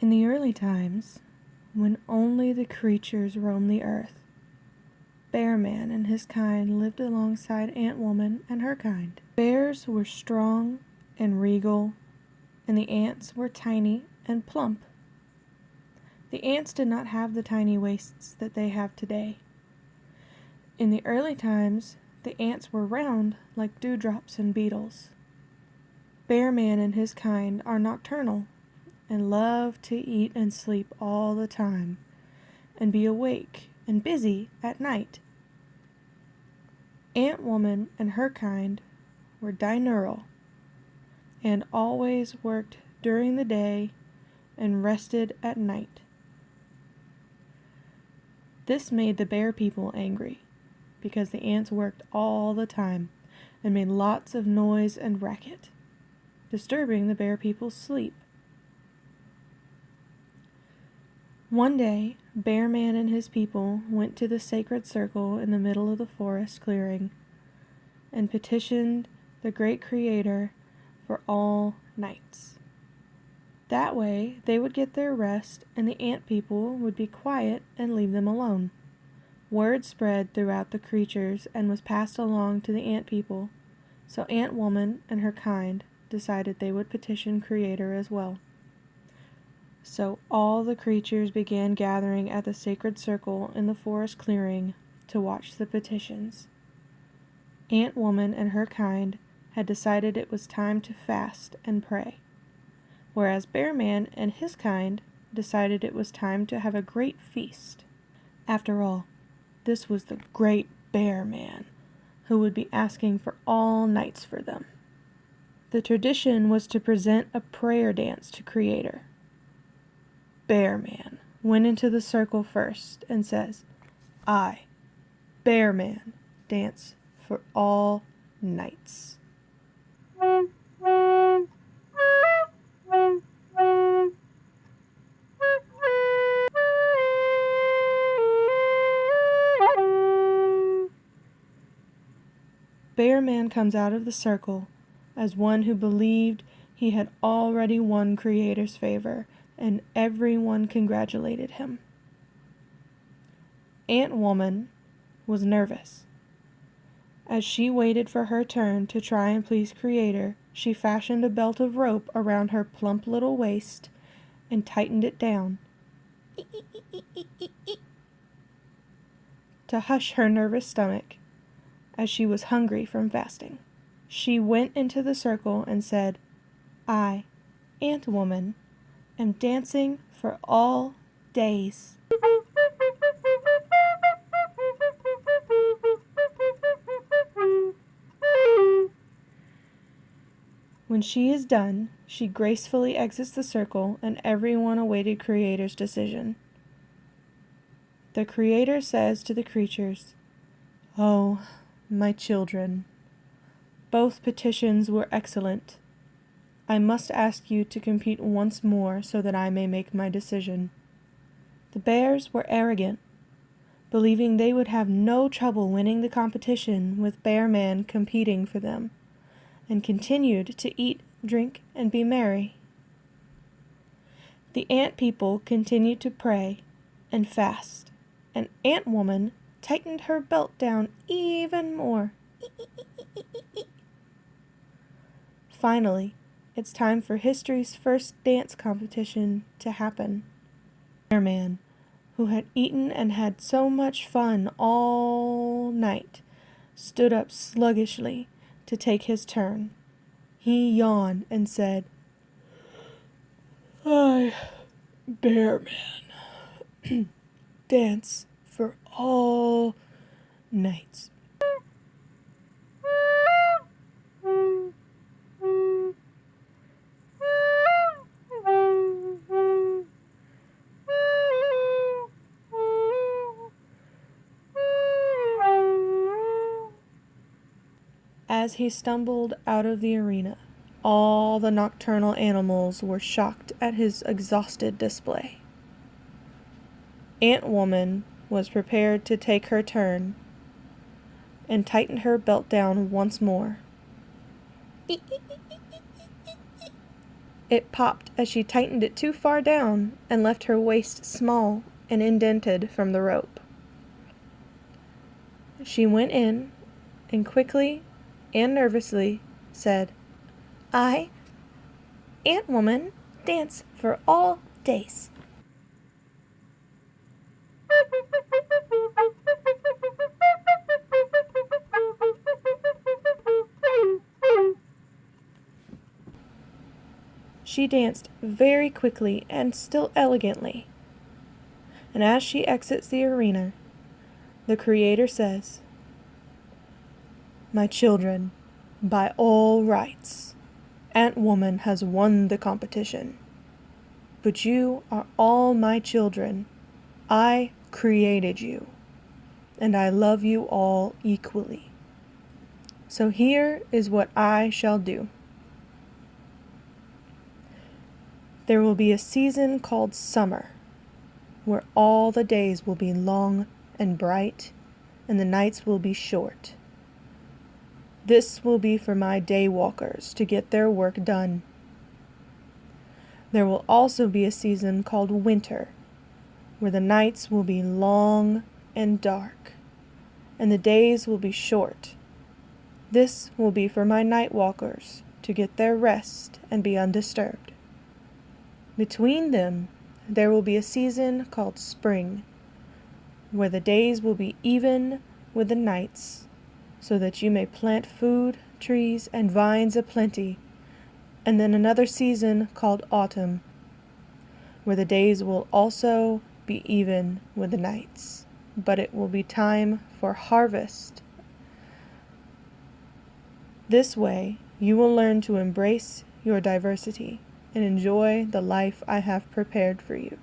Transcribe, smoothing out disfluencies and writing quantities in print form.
In the early times, when only the creatures roamed the earth, Bear Man and his kind lived alongside Ant Woman and her kind. Bears were strong and regal, and the ants were tiny and plump. The ants did not have the tiny waists that they have today. In the early times, the ants were round like dewdrops and beetles. Bear Man and his kind are nocturnal and love to eat and sleep all the time and be awake and busy at night. Ant Woman and her kind were diurnal and always worked during the day and rested at night. This made the bear people angry because the ants worked all the time and made lots of noise and racket, disturbing the bear people's sleep. One day, Bear Man and his people went to the sacred circle in the middle of the forest clearing and petitioned the great Creator for all nights. That way, they would get their rest and the ant people would be quiet and leave them alone. Word spread throughout the creatures and was passed along to the ant people, so Ant Woman and her kind decided they would petition Creator as well. So all the creatures began gathering at the sacred circle in the forest clearing to watch the petitions. Ant Woman and her kind had decided it was time to fast and pray, whereas Bear Man and his kind decided it was time to have a great feast. After all, this was the great Bear Man, who would be asking for all nights for them. The tradition was to present a prayer dance to Creator. Bear Man went into the circle first and says, "I, Bear Man, dance for all nights." Bear Man comes out of the circle as one who believed he had already won Creator's favor, and everyone congratulated him. Ant Woman was nervous. As she waited for her turn to try and please Creator, she fashioned a belt of rope around her plump little waist and tightened it down to hush her nervous stomach, as she was hungry from fasting. She went into the circle and said, "I, Ant Woman, am dancing for all days." When she is done, she gracefully exits the circle and everyone awaited Creator's decision. The Creator says to the creatures, "Oh, my children, both petitions were excellent. I must ask you to compete once more so that I may make my decision." The bears were arrogant, believing they would have no trouble winning the competition with Bear Man competing for them, and continued to eat, drink, and be merry. The ant people continued to pray and fast, and Ant Woman tightened her belt down even more. Finally, it's time for history's first dance competition to happen. Bear Man, who had eaten and had so much fun all night, stood up sluggishly to take his turn. He yawned and said, "I, Bear Man, dance for all nights." As he stumbled out of the arena, all the nocturnal animals were shocked at his exhausted display. Ant Woman was prepared to take her turn and tightened her belt down once more. It popped as she tightened it too far down and left her waist small and indented from the rope. She went in and quickly and nervously said, "I, Ant-Woman, dance for all days." She danced very quickly and still elegantly. And as she exits the arena, the Creator says, "My children, by all rights, Ant-Woman has won the competition. But you are all my children. I created you, and I love you all equally. So here is what I shall do. There will be a season called summer, where all the days will be long and bright, and the nights will be short. This will be for my day walkers to get their work done. There will also be a season called winter, where the nights will be long and dark, and the days will be short. This will be for my night walkers to get their rest and be undisturbed. Between them, there will be a season called spring, where the days will be even with the nights, so that you may plant food, trees, and vines aplenty, and then another season called autumn, where the days will also be even with the nights, but it will be time for harvest. This way, you will learn to embrace your diversity and enjoy the life I have prepared for you."